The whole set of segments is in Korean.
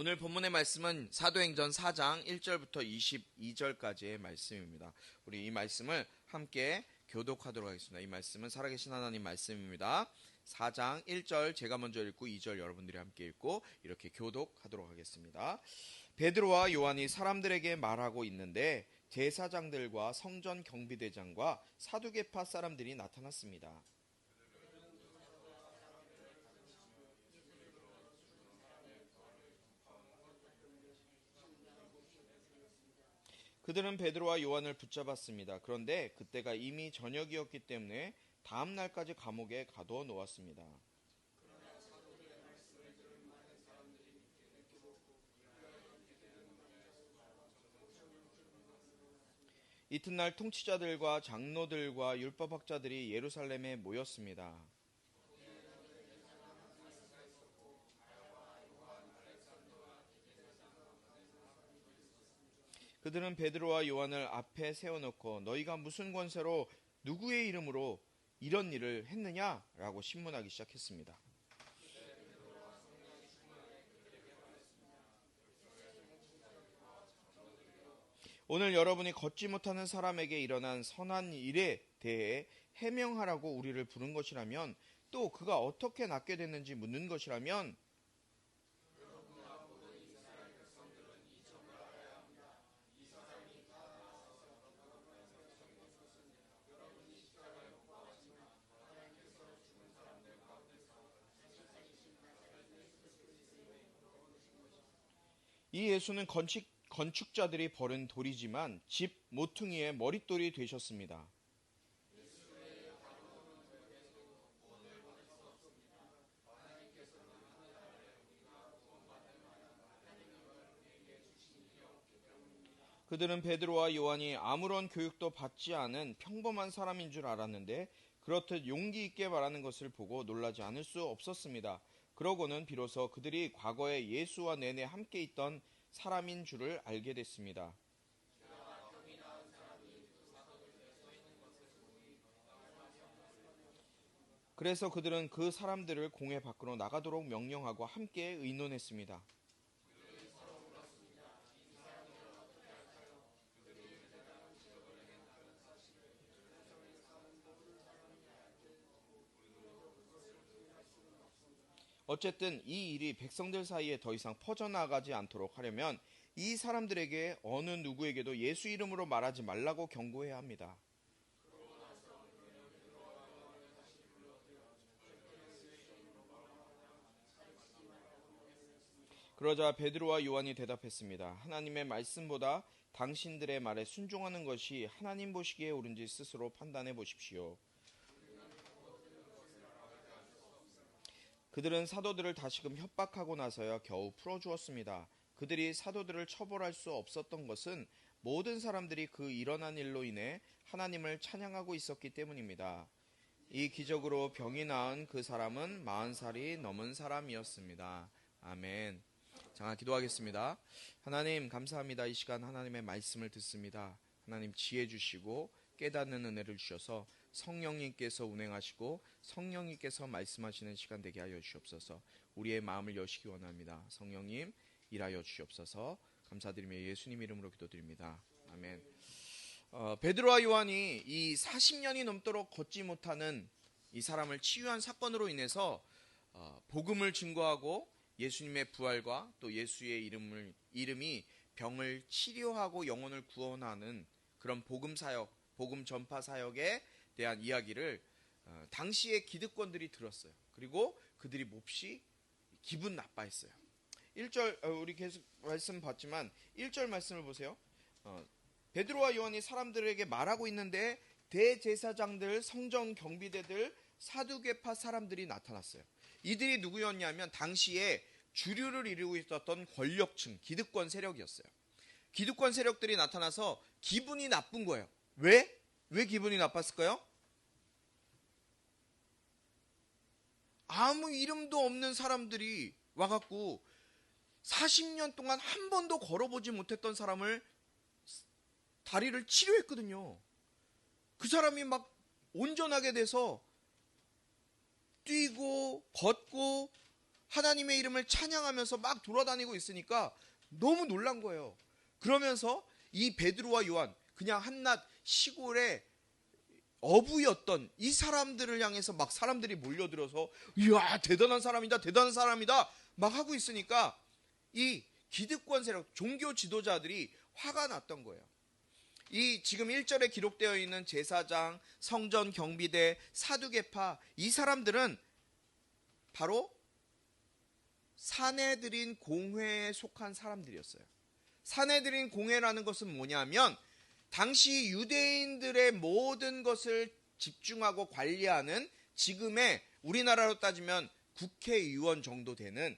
오늘 본문의 말씀은 사도행전 4장 1절부터 22절까지의 말씀입니다. 우리 이 말씀을 함께 교독하도록 하겠습니다. 이 말씀은 살아계신 하나님 말씀입니다. 4장 1절 제가 먼저 읽고 2절 여러분들이 함께 읽고 이렇게 교독하도록 하겠습니다. 베드로와 요한이 사람들에게 말하고 있는데 제사장들과 성전 경비대장과 사두개파 사람들이 나타났습니다. 그들은 베드로와 요한을 붙잡았습니다. 그런데 그때가 이미 저녁이었기 때문에 다음 날까지 감옥에 가둬 놓았습니다. 이튿날 통치자들과 장로들과 율법학자들이 예루살렘에 모였습니다. 그들은 베드로와 요한을 앞에 세워놓고 너희가 무슨 권세로 누구의 이름으로 이런 일을 했느냐라고 신문하기 시작했습니다. 오늘 여러분이 걷지 못하는 사람에게 일어난 선한 일에 대해 해명하라고 우리를 부른 것이라면, 또 그가 어떻게 낫게 됐는지 묻는 것이라면, 이 예수는 건축자들이 버린 돌이지만 집 모퉁이의 머릿돌이 되셨습니다. 그들은 베드로와 요한이 아무런 교육도 받지 않은 평범한 사람인 줄 알았는데 그렇듯 용기 있게 말하는 것을 보고 놀라지 않을 수 없었습니다. 그러고는 비로소 그들이 과거에 예수와 내내 함께 있던 사람인 줄을 알게 됐습니다. 그래서 그들은 그 사람들을 공회 밖으로 나가도록 명령하고 함께 의논했습니다. 어쨌든 이 일이 백성들 사이에 더 이상 퍼져나가지 않도록 하려면 이 사람들에게 어느 누구에게도 예수 이름으로 말하지 말라고 경고해야 합니다. 그러자 베드로와 요한이 대답했습니다. 하나님의 말씀보다 당신들의 말에 순종하는 것이 하나님 보시기에 옳은지 스스로 판단해 보십시오. 그들은 사도들을 다시금 협박하고 나서야 겨우 풀어주었습니다. 그들이 사도들을 처벌할 수 없었던 것은 모든 사람들이 그 일어난 일로 인해 하나님을 찬양하고 있었기 때문입니다. 이 기적으로 병이 나은 그 사람은 40살이 넘은 사람이었습니다. 아멘. 자, 기도하겠습니다. 하나님 감사합니다. 이 시간 하나님의 말씀을 듣습니다. 하나님 지혜 주시고 깨닫는 은혜를 주셔서 성령님께서 운행하시고 성령님께서 말씀하시는 시간 되게 하여 주시옵소서. 우리의 마음을 여시기 원합니다. 성령님 일하여 주시옵소서. 감사드리며 예수님 이름으로 기도드립니다. 아멘. 베드로와 요한이 이 40년이 넘도록 걷지 못하는 이 사람을 치유한 사건으로 인해서 복음을 증거하고 예수님의 부활과 또 예수의 이름이 병을 치료하고 영혼을 구원하는 그런 복음 사역, 복음 전파 사역에 대한 이야기를 당시의 기득권들이 들었어요. 그리고 그들이 몹시 기분 나빠했어요. 1절 우리 계속 말씀 봤지만 1절 말씀을 보세요. 베드로와 요한이 사람들에게 말하고 있는데 대제사장들, 성전 경비대들, 사두개파 사람들이 나타났어요. 이들이 누구였냐면 당시에 주류를 이루고 있었던 권력층, 기득권 세력이었어요. 기득권 세력들이 나타나서 기분이 나쁜 거예요. 왜? 왜 기분이 나빴을까요? 아무 이름도 없는 사람들이 와갖고 40년 동안 한 번도 걸어보지 못했던 사람을 다리를 치료했거든요. 그 사람이 막 온전하게 돼서 뛰고 걷고 하나님의 이름을 찬양하면서 막 돌아다니고 있으니까 너무 놀란 거예요. 그러면서 이 베드로와 요한, 그냥 한낱 시골의 어부였던 이 사람들을 향해서 막 사람들이 몰려들어서 이야, 대단한 사람이다, 대단한 사람이다 막 하고 있으니까 이 기득권 세력, 종교 지도자들이 화가 났던 거예요. 이 지금 1절에 기록되어 있는 제사장, 성전 경비대, 사두개파, 이 사람들은 바로 사내들인 공회에 속한 사람들이었어요. 사내들인 공회라는 것은 뭐냐면 당시 유대인들의 모든 것을 집중하고 관리하는 지금의 우리나라로 따지면 국회의원 정도 되는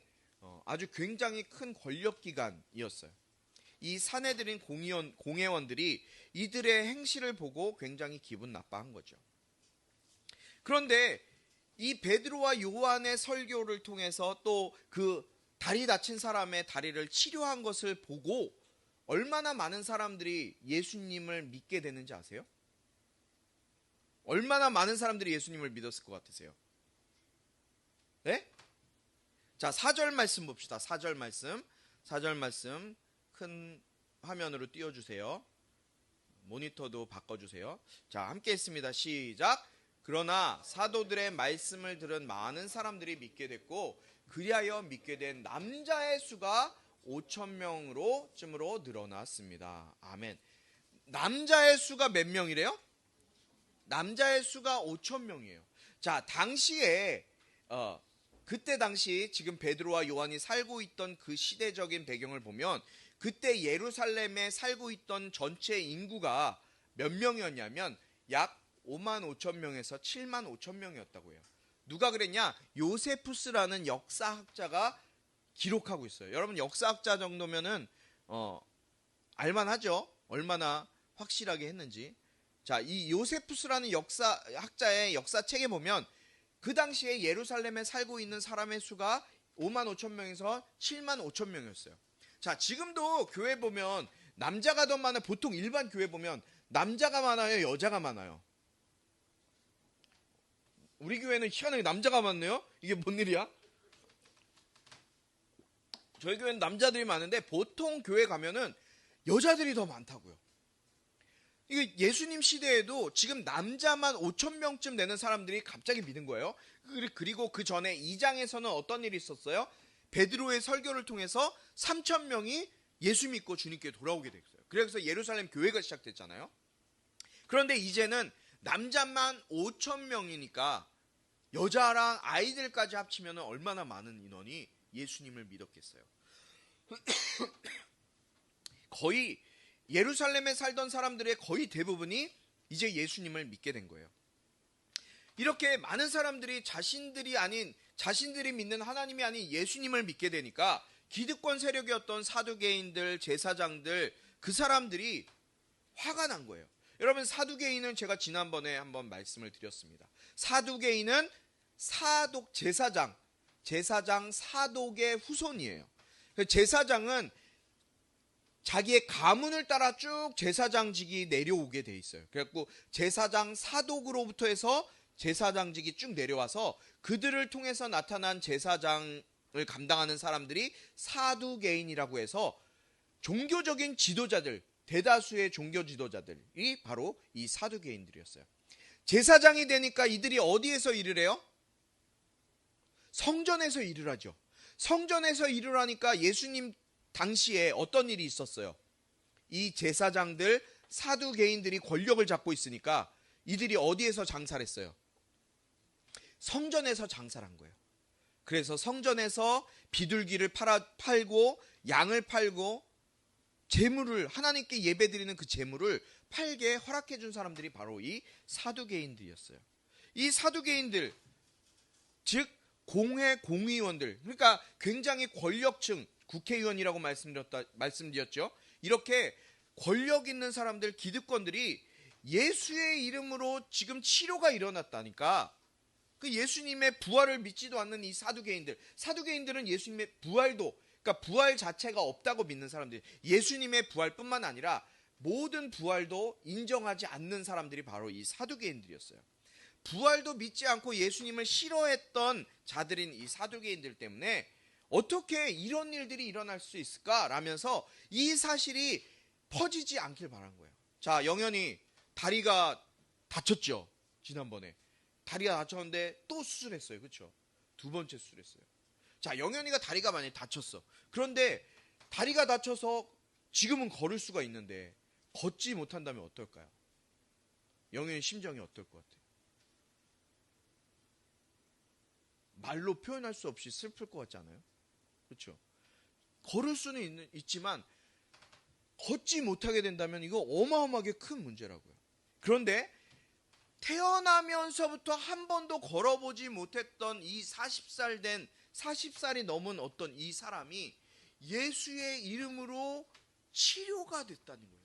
아주 굉장히 큰 권력기관이었어요. 이 사내들인 공회원들이 이들의 행실을 보고 굉장히 기분 나빠한 거죠. 그런데 이 베드로와 요한의 설교를 통해서 또 그 다리 다친 사람의 다리를 치료한 것을 보고 얼마나 많은 사람들이 예수님을 믿게 되는지 아세요? 얼마나 많은 사람들이 예수님을 믿었을 것 같으세요? 네? 자, 4절 말씀 봅시다. 4절 말씀 큰 화면으로 띄워주세요. 모니터도 바꿔주세요. 자, 함께 했습니다. 시작. 그러나 사도들의 말씀을 들은 많은 사람들이 믿게 됐고 그리하여 믿게 된 남자의 수가 5,000명으로 쯤으로 늘어났습니다. 아멘. 남자의 수가 몇 명이래요? 남자의 수가 5,000명이에요. 자, 당시에 그때 당시 지금 베드로와 요한이 살고 있던 그 시대적인 배경을 보면 그때 예루살렘에 살고 있던 전체 인구가 몇 명이었냐면 약 55,000명에서 75,000명이었다고 해요. 누가 그랬냐? 요세푸스라는 역사학자가 기록하고 있어요. 여러분 역사학자 정도면은 알만하죠? 얼마나 확실하게 했는지. 자, 이 요세푸스라는 역사학자의 역사책에 보면 그 당시에 예루살렘에 살고 있는 사람의 수가 55,000명에서 75,000명이었어요. 자, 지금도 교회 보면 남자가 더 많아요. 보통 일반 교회 보면 남자가 많아요, 여자가 많아요? 우리 교회는 희한하게 남자가 많네요. 이게 뭔 일이야? 저희 교회는 남자들이 많은데 보통 교회 가면은 여자들이 더 많다고요. 이게 예수님 시대에도 지금 남자만 5,000명쯤 되는 사람들이 갑자기 믿은 거예요. 그리고 그 전에 2장에서는 어떤 일이 있었어요? 베드로의 설교를 통해서 3,000명이 예수 믿고 주님께 돌아오게 됐어요. 그래서 예루살렘 교회가 시작됐잖아요. 그런데 이제는 남자만 5,000명이니까 여자랑 아이들까지 합치면 얼마나 많은 인원이 예수님을 믿었겠어요. 거의 예루살렘에 살던 사람들의 거의 대부분이 이제 예수님을 믿게 된 거예요. 이렇게 많은 사람들이 자신들이 믿는 하나님이 아닌 예수님을 믿게 되니까 기득권 세력이었던 사두개인들, 제사장들, 그 사람들이 화가 난 거예요. 여러분, 사두개인은 제가 지난번에 한번 말씀을 드렸습니다. 사두개인은 제사장 사독의 후손이에요. 제사장은 자기의 가문을 따라 쭉 제사장직이 내려오게 돼 있어요. 그래갖고 제사장 사독으로부터 해서 제사장직이 쭉 내려와서 그들을 통해서 나타난 제사장을 감당하는 사람들이 사두개인이라고 해서 종교적인 지도자들, 대다수의 종교 지도자들이 바로 이 사두개인들이었어요. 제사장이 되니까 이들이 어디에서 일을 해요? 성전에서 일을 하죠. 성전에서 일을 하니까 예수님 당시에 어떤 일이 있었어요? 이 제사장들, 사두개인들이 권력을 잡고 있으니까 이들이 어디에서 장사를 했어요? 성전에서 장사를 한 거예요. 그래서 성전에서 비둘기를 팔고 양을 팔고 재물을, 하나님께 예배드리는 그 재물을 팔게 허락해 준 사람들이 바로 이 사두개인들이었어요. 이 사두개인들, 즉 공회 공의원들, 그러니까 굉장히 권력층, 국회의원이라고 말씀드렸죠. 이렇게 권력 있는 사람들, 기득권들이 예수의 이름으로 지금 치료가 일어났다니까 그 예수님의 부활을 믿지도 않는 이 사두개인들은 예수님의 부활도, 그러니까 부활 자체가 없다고 믿는 사람들이, 예수님의 부활뿐만 아니라 모든 부활도 인정하지 않는 사람들이 바로 이 사두개인들이었어요. 부활도 믿지 않고 예수님을 싫어했던 자들인 이 사두개인들 때문에 어떻게 이런 일들이 일어날 수 있을까? 라면서 이 사실이 퍼지지 않길 바란 거예요. 자, 영현이 다리가 다쳤죠. 지난번에. 다리가 다쳤는데 또 수술했어요. 그렇죠? 두 번째 수술했어요. 자, 영현이가 다리가 만약에 다쳤어. 그런데 다리가 다쳐서 지금은 걸을 수가 있는데 걷지 못한다면 어떨까요? 영현이 심정이 어떨 것 같아요? 말로 표현할 수 없이 슬플 것 같지 않아요? 그렇죠? 걸을 수는 있지만 걷지 못하게 된다면 이거 어마어마하게 큰 문제라고요. 그런데 태어나면서부터 한 번도 걸어보지 못했던 이 40살이 넘은 어떤 이 사람이 예수의 이름으로 치료가 됐다는 거예요.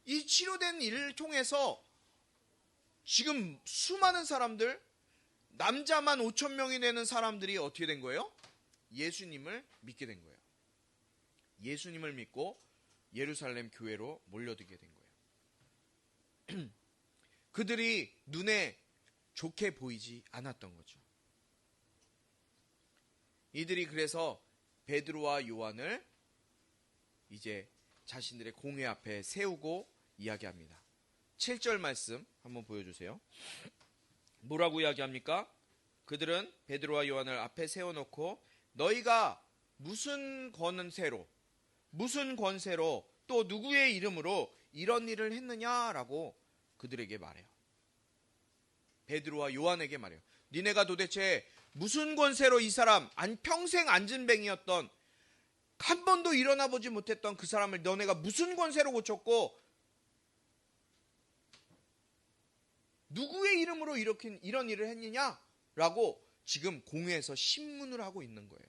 이 치료된 일을 통해서 지금 수많은 사람들, 남자만 5천 명이 되는 사람들이 어떻게 된 거예요? 예수님을 믿게 된 거예요. 예수님을 믿고 예루살렘 교회로 몰려들게 된 거예요. 그들이 눈에 좋게 보이지 않았던 거죠. 이들이 그래서 베드로와 요한을 이제 자신들의 공회 앞에 세우고 이야기합니다. 7절 말씀 한번 보여주세요. 뭐라고 이야기합니까? 그들은 베드로와 요한을 앞에 세워놓고 너희가 무슨 권세로 또 누구의 이름으로 이런 일을 했느냐라고 그들에게 말해요. 베드로와 요한에게 말해요. 니네가 도대체 무슨 권세로 이 사람 평생 안진뱅이였던 한 번도 일어나 보지 못했던 그 사람을 너네가 무슨 권세로 고쳤고 누구의 이름으로 이런 일을 했느냐라고 지금 공회에서 신문을 하고 있는 거예요.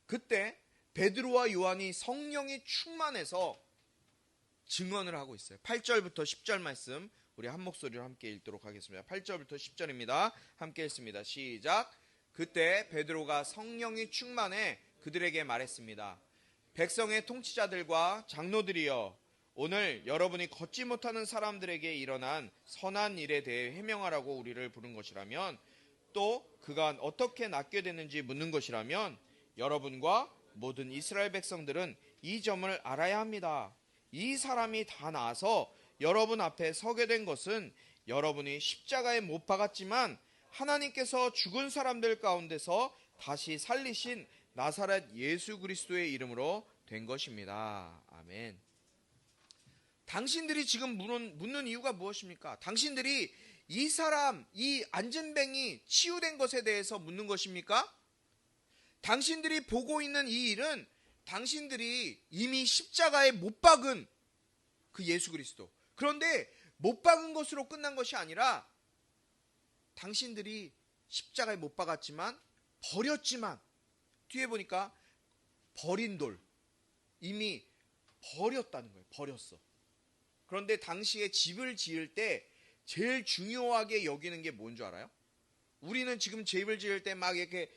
그때 베드로와 요한이 성령이 충만해서 증언을 하고 있어요. 8절부터 10절 말씀 우리 한 목소리로 함께 읽도록 하겠습니다. 8절부터 10절입니다. 함께 읽습니다. 시작. 그때 베드로가 성령이 충만해 그들에게 말했습니다. 백성의 통치자들과 장로들이여, 오늘 여러분이 걷지 못하는 사람들에게 일어난 선한 일에 대해 해명하라고 우리를 부른 것이라면, 또 그가 어떻게 낫게 됐는지 묻는 것이라면, 여러분과 모든 이스라엘 백성들은 이 점을 알아야 합니다. 이 사람이 다 나아서 여러분 앞에 서게 된 것은 여러분이 십자가에 못 박았지만 하나님께서 죽은 사람들 가운데서 다시 살리신 나사렛 예수 그리스도의 이름으로 된 것입니다. 아멘. 당신들이 지금 묻는 이유가 무엇입니까? 당신들이 이 사람, 이 안진뱅이 치유된 것에 대해서 묻는 것입니까? 당신들이 보고 있는 이 일은 당신들이 이미 십자가에 못 박은 그 예수 그리스도. 그런데 못 박은 것으로 끝난 것이 아니라 당신들이 십자가에 못 박았지만 버렸지만 뒤에 보니까 버린 돌, 이미 버렸다는 거예요. 버렸어. 그런데 당시에 집을 지을 때 제일 중요하게 여기는 게 뭔 줄 알아요? 우리는 지금 집을 지을 때 막 이렇게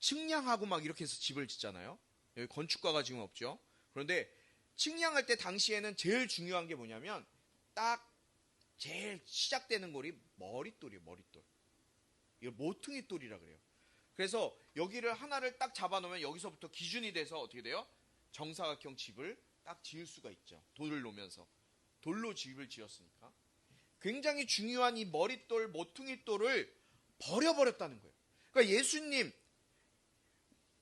측량하고 막 이렇게 해서 집을 짓잖아요. 여기 건축가가 지금 없죠. 그런데 측량할 때 당시에는 제일 중요한 게 뭐냐면 딱 제일 시작되는 골이 머릿돌이에요. 머릿돌. 이거 모퉁이 돌이라 그래요. 그래서 여기를 하나를 딱 잡아놓으면 여기서부터 기준이 돼서 어떻게 돼요? 정사각형 집을 딱 지을 수가 있죠. 돌을 놓으면서. 돌로 집을 지었으니까. 굉장히 중요한 이 머릿돌, 모퉁이돌을 버려버렸다는 거예요. 그러니까 예수님,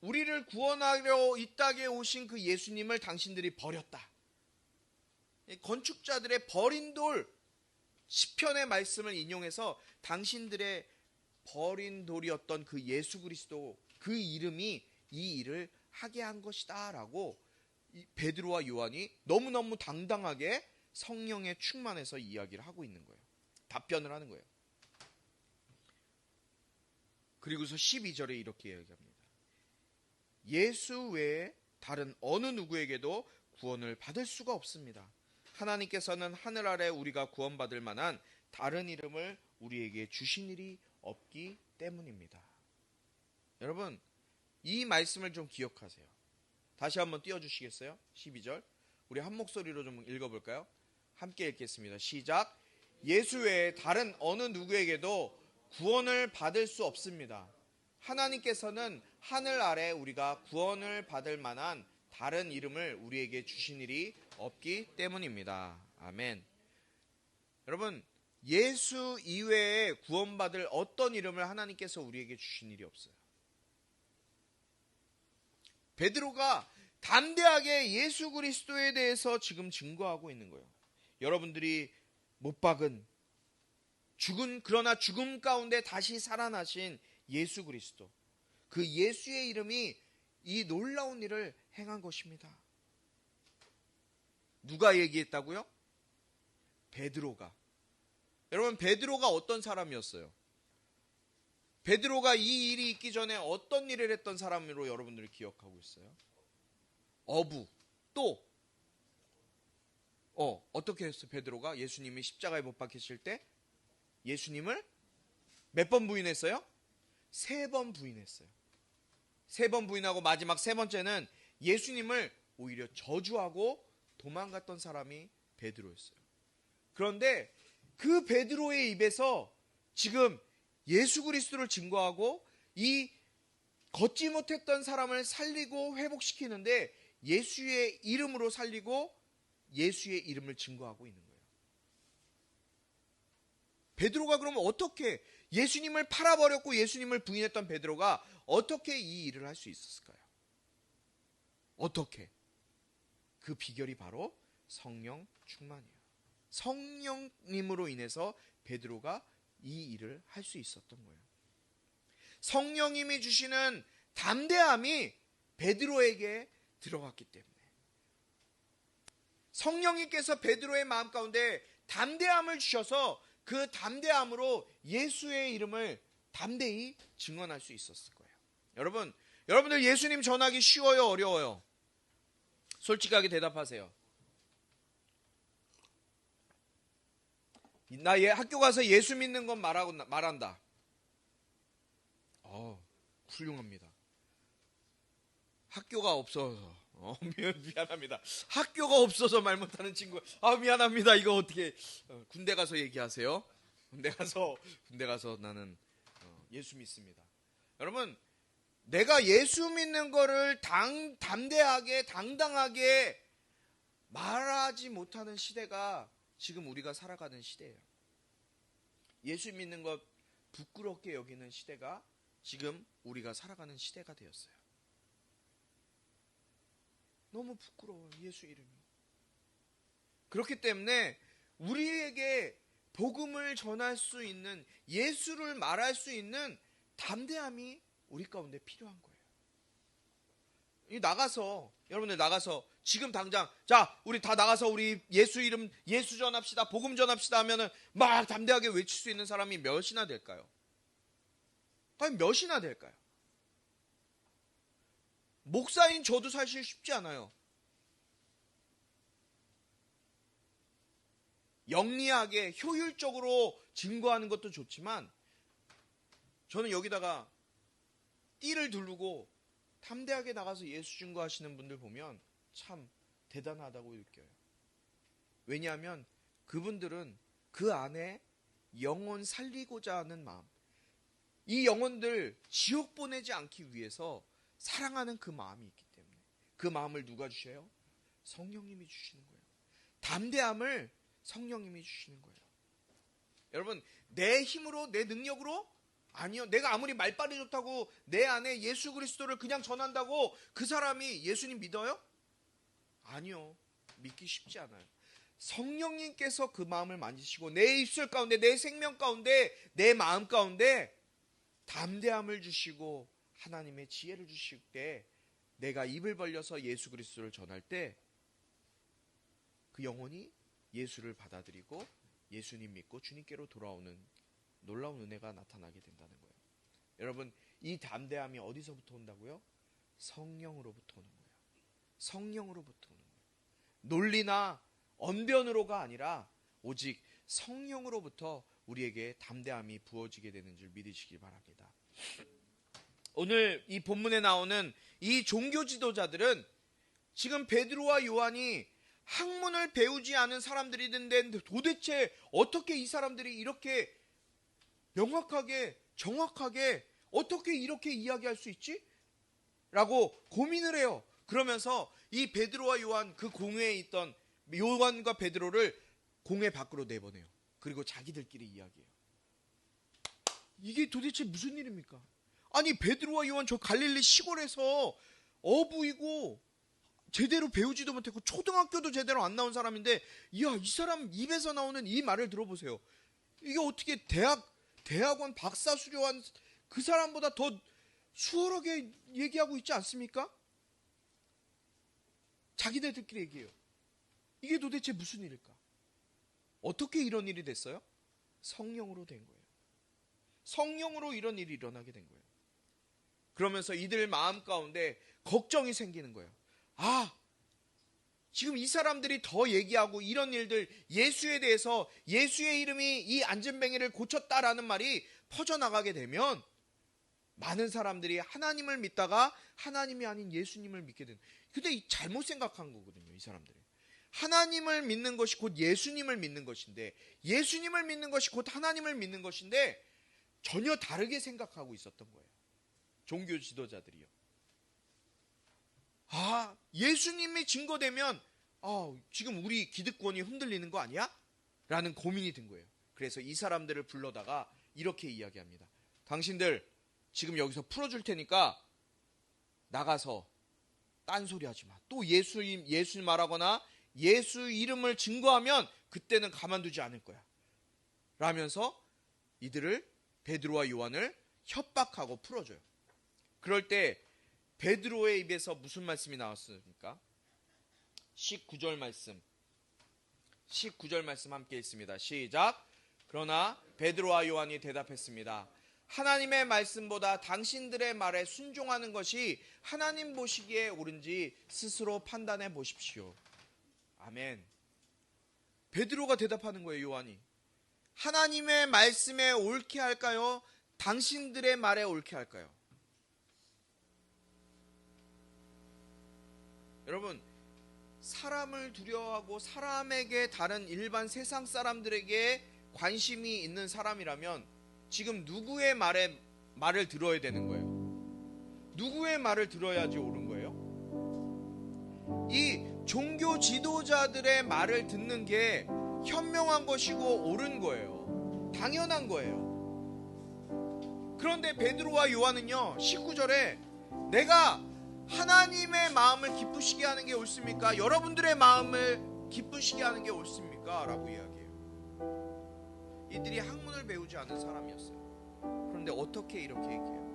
우리를 구원하려 이 땅에 오신 그 예수님을 당신들이 버렸다. 건축자들의 버린 돌, 시편의 말씀을 인용해서 당신들의 버린 돌이었던 그 예수 그리스도, 그 이름이 이 일을 하게 한 것이다 라고 베드로와 요한이 너무너무 당당하게 성령에 충만해서 이야기를 하고 있는 거예요. 답변을 하는 거예요. 그리고서 12절에 이렇게 이야기합니다. 예수 외에 다른 어느 누구에게도 구원을 받을 수가 없습니다. 하나님께서는 하늘 아래 우리가 구원받을 만한 다른 이름을 우리에게 주신 일이 없기 때문입니다. 여러분, 이 말씀을 좀 기억하세요. 다시 한번 띄워주시겠어요? 12절. 우리 한 목소리로 좀 읽어볼까요? 함께 읽겠습니다. 시작. 예수 외에 다른 어느 누구에게도 구원을 받을 수 없습니다. 하나님께서는 하늘 아래 우리가 구원을 받을 만한 다른 이름을 우리에게 주신 일이 없기 때문입니다. 아멘. 여러분, 예수 이외에 구원받을 어떤 이름을 하나님께서 우리에게 주신 일이 없어요. 베드로가 담대하게 예수 그리스도에 대해서 지금 증거하고 있는 거예요. 여러분들이 못 박은 그러나 죽음 가운데 다시 살아나신 예수 그리스도, 그 예수의 이름이 이 놀라운 일을 행한 것입니다. 누가 얘기했다고요? 베드로가. 여러분, 베드로가 어떤 사람이었어요? 베드로가 이 일이 있기 전에 어떤 일을 했던 사람으로 여러분들이 기억하고 있어요? 어부. 또 어떻게 했어요? 베드로가 예수님이 십자가에 못 박히실 때 예수님을 몇 번 부인했어요? 3번 부인했어요. 3번 부인하고 마지막 3번째는 예수님을 오히려 저주하고 도망갔던 사람이 베드로였어요. 그런데 그 베드로의 입에서 지금 예수 그리스도를 증거하고 이 걷지 못했던 사람을 살리고 회복시키는데 예수의 이름으로 살리고 예수의 이름을 증거하고 있는 거예요. 베드로가 그러면 어떻게, 예수님을 팔아버렸고 예수님을 부인했던 베드로가 어떻게 이 일을 할 수 있었을까요? 어떻게? 그 비결이 바로 성령 충만이에요. 성령님으로 인해서 베드로가 이 일을 할 수 있었던 거예요. 성령님이 주시는 담대함이 베드로에게 들어갔기 때문에, 성령님께서 베드로의 마음 가운데 담대함을 주셔서 그 담대함으로 예수의 이름을 담대히 증언할 수 있었을 거예요. 여러분들 예수님 전하기 쉬워요, 어려워요? 솔직하게 대답하세요. 나 학교 가서 예수 믿는 건 말한다. 훌륭합니다. 학교가 없어서 미안합니다. 학교가 없어서 말 못하는 친구. 미안합니다. 이거 어떻게 군대 가서 얘기하세요? 군대 가서 나는 예수 믿습니다. 여러분, 내가 예수 믿는 거를 담대하게 당당하게 말하지 못하는 시대가 지금 우리가 살아가는 시대예요. 예수 믿는 것 부끄럽게 여기는 시대가 지금 우리가 살아가는 시대가 되었어요. 너무 부끄러워요, 예수 이름이. 그렇기 때문에 우리에게 복음을 전할 수 있는, 예수를 말할 수 있는 담대함이 우리 가운데 필요한 거예요. 여러분들 나가서 지금 당장, 자, 우리 다 나가서 우리 예수 이름, 예수 전합시다, 복음 전합시다 하면은 막 담대하게 외칠 수 있는 사람이 몇이나 될까요? 과연 몇이나 될까요? 목사인 저도 사실 쉽지 않아요. 영리하게 효율적으로 증거하는 것도 좋지만 저는 여기다가 띠를 두르고 담대하게 나가서 예수 증거하시는 분들 보면 참 대단하다고 느껴요. 왜냐하면 그분들은 그 안에 영혼 살리고자 하는 마음, 이 영혼들 지옥 보내지 않기 위해서 사랑하는 그 마음이 있기 때문에, 그 마음을 누가 주셔요? 성령님이 주시는 거예요. 담대함을 성령님이 주시는 거예요. 여러분, 내 힘으로, 내 능력으로? 아니요. 내가 아무리 말빨이 좋다고 내 안에 예수 그리스도를 그냥 전한다고 그 사람이 예수님 믿어요? 아니요. 믿기 쉽지 않아요. 성령님께서 그 마음을 만지시고 내 입술 가운데, 내 생명 가운데, 내 마음 가운데 담대함을 주시고 하나님의 지혜를 주실 때, 내가 입을 벌려서 예수 그리스도를 전할 때 그 영혼이 예수를 받아들이고 예수님 믿고 주님께로 돌아오는 놀라운 은혜가 나타나게 된다는 거예요. 여러분, 이 담대함이 어디서부터 온다고요? 성령으로부터 오는 거예요. 성령으로부터 오는 거예요. 논리나 언변으로가 아니라 오직 성령으로부터 우리에게 담대함이 부어지게 되는 줄 믿으시기 바랍니다. 오늘 이 본문에 나오는 이 종교 지도자들은 지금 베드로와 요한이 학문을 배우지 않은 사람들이 있는데 도대체 어떻게 이 사람들이 이렇게 명확하게 정확하게 어떻게 이렇게 이야기할 수 있지? 라고 고민을 해요. 그러면서 이 베드로와 요한, 그 공회에 있던 요한과 베드로를 공회 밖으로 내보내요. 그리고 자기들끼리 이야기해요. 이게 도대체 무슨 일입니까? 아니, 베드로와 요한 저 갈릴리 시골에서 어부이고 제대로 배우지도 못했고 초등학교도 제대로 안 나온 사람인데, 이야, 이 사람 입에서 나오는 이 말을 들어보세요. 이게 어떻게 대학원 박사 수료한 그 사람보다 더 수월하게 얘기하고 있지 않습니까? 자기네들끼리 얘기해요. 이게 도대체 무슨 일일까? 어떻게 이런 일이 됐어요? 성령으로 된 거예요. 성령으로 이런 일이 일어나게 된 거예요. 그러면서 이들 마음 가운데 걱정이 생기는 거예요. 아, 지금 이 사람들이 더 얘기하고 이런 일들, 예수에 대해서 예수의 이름이 이 안전뱅이를 고쳤다라는 말이 퍼져나가게 되면 많은 사람들이 하나님을 믿다가 하나님이 아닌 예수님을 믿게 되는. 근데 잘못 생각한 거거든요, 이 사람들이. 하나님을 믿는 것이 곧 예수님을 믿는 것인데, 예수님을 믿는 것이 곧 하나님을 믿는 것인데 전혀 다르게 생각하고 있었던 거예요. 종교 지도자들이요. 아, 예수님이 증거되면 지금 우리 기득권이 흔들리는 거 아니야? 라는 고민이 든 거예요. 그래서 이 사람들을 불러다가 이렇게 이야기합니다. 당신들 지금 여기서 풀어줄 테니까 나가서 딴소리 하지 마. 또 예수 말하거나 예수 이름을 증거하면 그때는 가만두지 않을 거야. 라면서 이들을, 베드로와 요한을 협박하고 풀어줘요. 그럴 때 베드로의 입에서 무슨 말씀이 나왔습니까? 19절 말씀. 19절 말씀 함께 있습니다. 시작. 그러나 베드로와 요한이 대답했습니다. 하나님의 말씀보다 당신들의 말에 순종하는 것이 하나님 보시기에 옳은지 스스로 판단해 보십시오. 아멘. 베드로가 대답하는 거예요, 요한이. 하나님의 말씀에 옳게 할까요? 당신들의 말에 옳게 할까요? 여러분, 사람을 두려워하고 사람에게, 다른 일반 세상 사람들에게 관심이 있는 사람이라면 지금 누구의 말을 들어야 되는 거예요? 누구의 말을 들어야지 옳은 거예요? 이 종교 지도자들의 말을 듣는 게 현명한 것이고 옳은 거예요. 당연한 거예요. 그런데 베드로와 요한은요, 19절에 내가 하나님의 마음을 기쁘시게 하는 게 옳습니까? 여러분들의 마음을 기쁘시게 하는 게 옳습니까? 라고 이야기해요. 이들이 학문을 배우지 않은 사람이었어요. 그런데 어떻게 이렇게 얘기해요?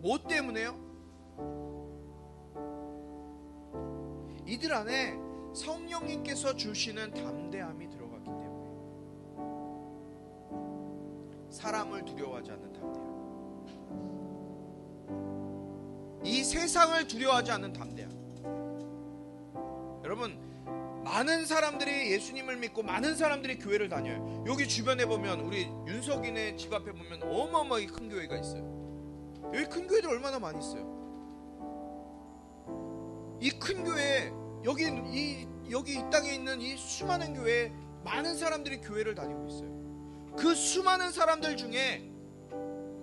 뭐 때문에요? 이들 안에 성령님께서 주시는 담대함이 들어갔기 때문에. 사람을 두려워하지 않는 담대함. 이 세상을 두려워하지 않는 담대함. 여러분, 많은 사람들이 예수님을 믿고 많은 사람들이 교회를 다녀요. 여기 주변에 보면, 우리 윤석이네 집 앞에 보면 어마어마하게 큰 교회가 있어요. 여기 큰 교회들 얼마나 많이 있어요. 이 큰 교회, 여기 이 땅에 있는 이 수많은 교회에 많은 사람들이 교회를 다니고 있어요. 그 수많은 사람들 중에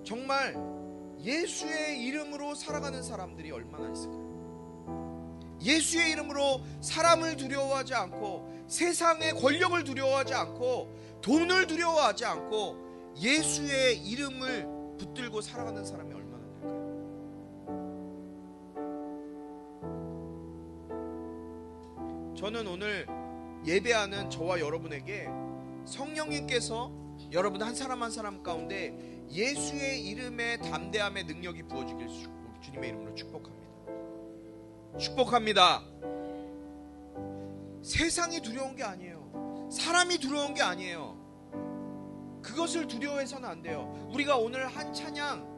정말 예수의 이름으로 살아가는 사람들이 얼마나 있을까요? 예수의 이름으로 사람을 두려워하지 않고, 세상의 권력을 두려워하지 않고, 돈을 두려워하지 않고 예수의 이름을 붙들고 살아가는 사람이 얼마나 될까요? 저는 오늘 예배하는 저와 여러분에게 성령님께서 여러분 한 사람 한 사람 가운데 예수의 이름의 담대함의 능력이 부어지길 주님의 이름으로 축복합니다. 축복합니다. 세상이 두려운 게 아니에요. 사람이 두려운 게 아니에요. 그것을 두려워해서는 안 돼요. 우리가 오늘 한 찬양,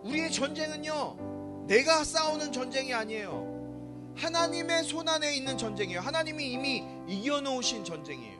우리의 전쟁은요, 내가 싸우는 전쟁이 아니에요. 하나님의 손안에 있는 전쟁이에요. 하나님이 이미 이겨놓으신 전쟁이에요.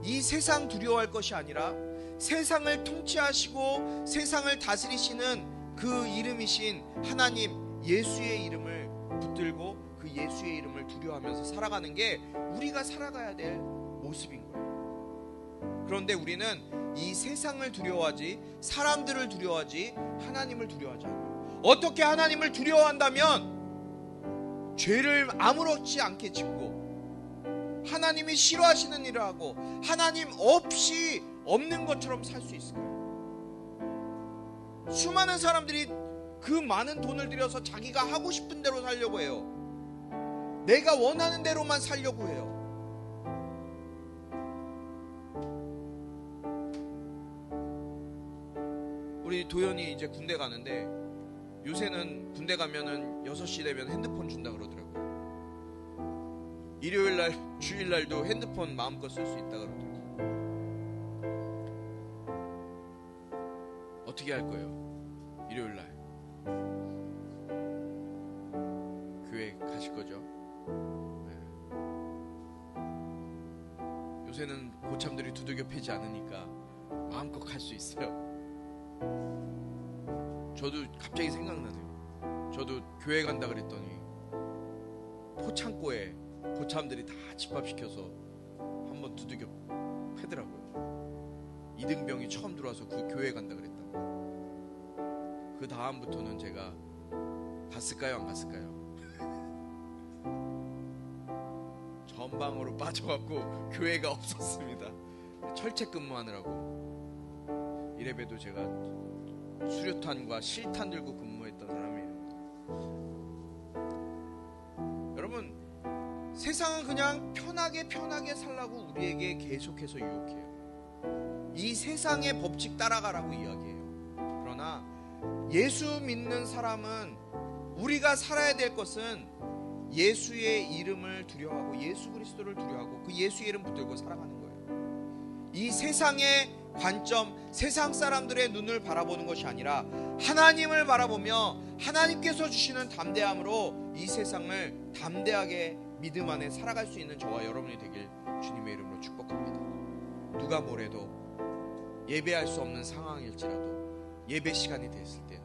이 세상 두려워할 것이 아니라 세상을 통치하시고 세상을 다스리시는 그 이름이신 하나님 예수의 이름을 붙들고 그 예수의 이름을 두려워하면서 살아가는 게 우리가 살아가야 될 모습인 거예요. 그런데 우리는 이 세상을 두려워하지, 사람들을 두려워하지, 하나님을 두려워하지 않아요. 어떻게 하나님을 두려워한다면 죄를 아무렇지 않게 짓고 하나님이 싫어하시는 일을 하고 하나님 없이 없는 것처럼 살 수 있을까요? 수많은 사람들이 그 많은 돈을 들여서 자기가 하고 싶은 대로 살려고 해요. 내가 원하는 대로만 살려고 해요. 우리 도연이 이제 군대 가는데 요새는 군대 가면은 6시 되면 핸드폰 준다 그러더라고요. 일요일날, 주일날도 핸드폰 마음껏 쓸 수 있다 그러더라고요. 어떻게 할 거예요? 일요일날 교회 가실 거죠? 네. 요새는 고참들이 두들겨 패지 않으니까 마음껏 갈 수 있어요. 저도 갑자기 생각나네요. 저도 교회 간다 그랬더니 포창고에 고참들이 다 집합시켜서 한번 두들겨 패더라고요. 이등병이 처음 들어와서 그 교회 간다 그랬다고. 그 다음부터는 제가 갔을까요 안 갔을까요? 전방으로 빠져갖고 교회가 없었습니다. 철책 근무하느라고. 이래봬도 제가 수류탄과 실탄 들고 근무했던 사람이에요. 여러분, 세상은 그냥 편하게 살라고 우리에게 계속해서 유혹해요. 이 세상의 법칙 따라가라고 이야기해요. 그러나 예수 믿는 사람은 우리가 살아야 될 것은 예수의 이름을 두려워하고 예수 그리스도를 두려워하고 그 예수의 이름 붙들고 살아가는 거예요. 이 세상의 관점, 세상 사람들의 눈을 바라보는 것이 아니라 하나님을 바라보며 하나님께서 주시는 담대함으로 이 세상을 담대하게 믿음 안에 살아갈 수 있는 저와 여러분이 되길 주님의 이름으로 축복합니다. 누가 뭐래도 예배할 수 없는 상황일지라도 예배 시간이 됐을 때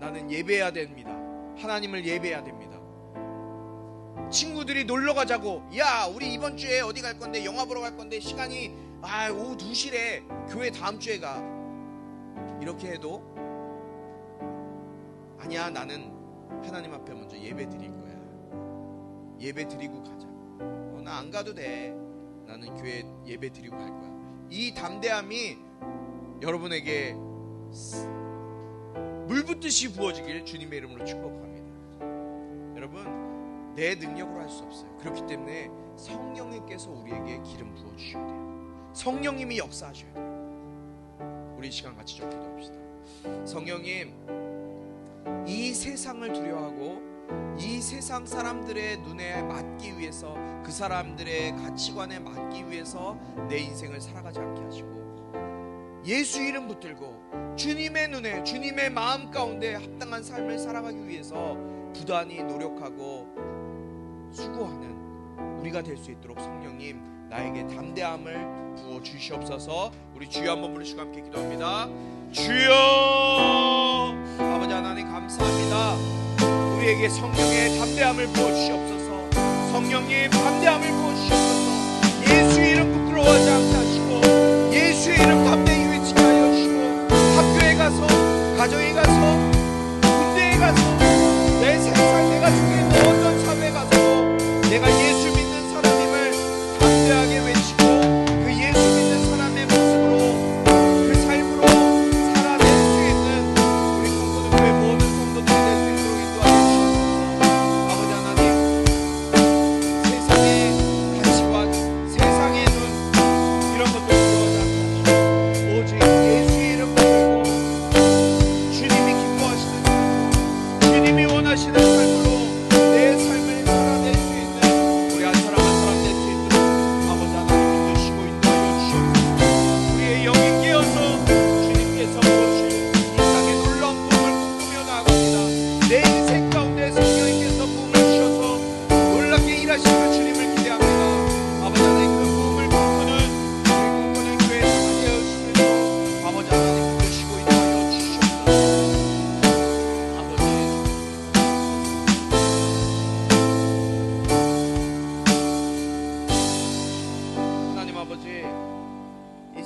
나는 예배해야 됩니다. 하나님을 예배해야 됩니다. 친구들이 놀러 가자고, 야 우리 이번 주에 어디 갈 건데, 영화 보러 갈 건데 시간이 오후 2시래, 교회 다음 주에 가. 이렇게 해도 아니야, 나는 하나님 앞에 먼저 예배 드릴 거야. 예배 드리고 가자. 나 안 가도 돼. 나는 교회 예배 드리고 갈 거야. 이 담대함이 여러분에게 물 붓듯이 부어지길 주님의 이름으로 축복합니다. 여러분, 내 능력으로 할 수 없어요. 그렇기 때문에 성령님께서 우리에게 기름 부어주셔야 돼요. 성령님이 역사하셔야 돼요. 우리 이 시간 같이 좀 기도합시다. 성령님, 이 세상을 두려워하고 이 세상 사람들의 눈에 맞기 위해서, 그 사람들의 가치관에 맞기 위해서 내 인생을 살아가지 않게 하시고 예수 이름 붙들고 주님의 눈에, 주님의 마음 가운데 합당한 삶을 살아가기 위해서 부단히 노력하고 수고하는 우리가 될 수 있도록 성령님, 나에게 담대함을 부어 주시옵소서. 우리 주여 한번 부르시고 함께 기도합니다. 주여, 아버지 하나님 감사합니다. 우리에게 성령의 담대함을 부어 주시옵소서. 성령님, 담대함을 부어 주시옵소서. 예수의 이름 부끄러워하지 않게 하시고 예수의 이름 담대히 외치게 하여 주시고, 학교에 가서, 가정에 가서, 군대에 가서, 내 세상 내가 속해 있는 어떤 사회에 가서 내가 예수 믿는 사람임을 담대하게 외치고 그 예수 믿는 사람의 모습으로, 그 삶으로 살아낼 수 있는 우리 성도들의 모든 성도들이 될 수 있도록 인도하여 주시옵소서. 아버지 하나님, 세상의 가치관, 세상의 눈, 이런 것들 두려워하지 않게 하시고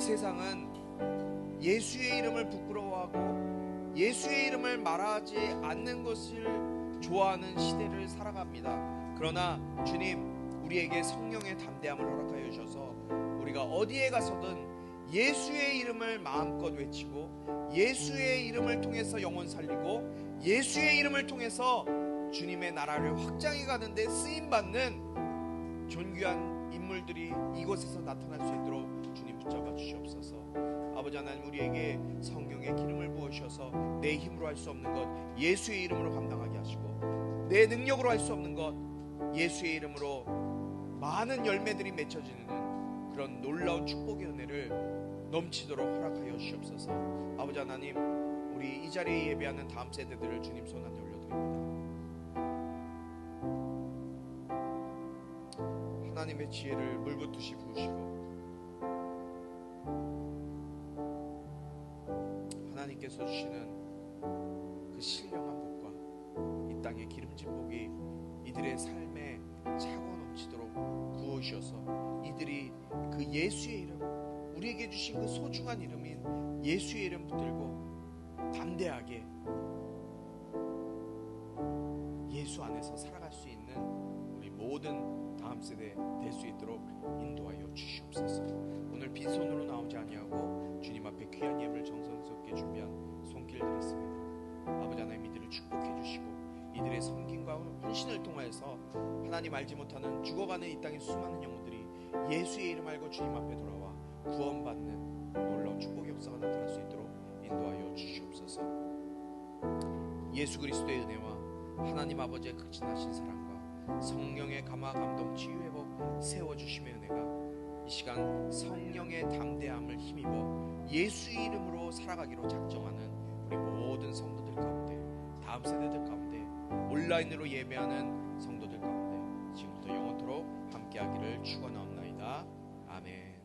세상은 예수의 이름을 부끄러워하고 예수의 이름을 말하지 않는 것을 좋아하는 시대를 살아갑니다. 그러나 주님, 우리에게 성령의 담대함을 허락하여 주셔서 우리가 어디에 가서든 예수의 이름을 마음껏 외치고 예수의 이름을 통해서 영혼 살리고 예수의 이름을 통해서 주님의 나라를 확장해 가는데 쓰임받는 존귀한 인물들이 이곳에서 나타날 수 있도록 주님 붙잡아 주시옵소서. 아버지 하나님, 우리에게 성령의 기름을 부어주셔서 내 힘으로 할 수 없는 것 예수의 이름으로 감당하게 하시고, 내 능력으로 할 수 없는 것 예수의 이름으로 많은 열매들이 맺혀지는 그런 놀라운 축복의 은혜를 넘치도록 허락하여 주시옵소서. 아버지 하나님, 우리 이 자리에 예배하는 다음 세대들을 주님 손 안에 올려드립니다. 하나님의 지혜를 물붓듯이 부으시고 하나님께서 주시는 그 신령한 복과 이 땅의 기름진 복이 이들의 삶에 차고 넘치도록 부어주셔서 이들이 그 예수의 이름, 우리에게 주신 그 소중한 이름인 예수의 이름 붙들고 담대하게 예수 안에서 살아갈 수 있는 우리 모든 다음 세대 될 수 있도록 인도하여 주시옵소서. 오늘 빈손으로 나오지 아니하고 주님 앞에 귀한 예물을 정성스럽게 준비한 손길 드렸습니다. 아버지 하나님, 이들을 축복해 주시고 이들의 섬김과 헌신을 통하여서 하나님 알지 못하는 죽어가는 이 땅의 수많은 영혼들이 예수의 이름 알고 주님 앞에 돌아와 구원받는 놀라운 축복의 역사가 나타날 수 있도록 인도하여 주시옵소서. 예수 그리스도의 은혜와 하나님 아버지의 극진하신 사랑과 성령의 감화 감동 치유 회복 세워주심의 은혜가 이 시간 성령의 담대함을 힘입어 예수의 이름으로 살아가기로 작정하는 우리 모든 성도들 가운데, 다음 세대들 가운데, 온라인으로 예배하는 성도들 가운데 지금부터 영원토록 함께하기를 축원하옵나이다. 아멘.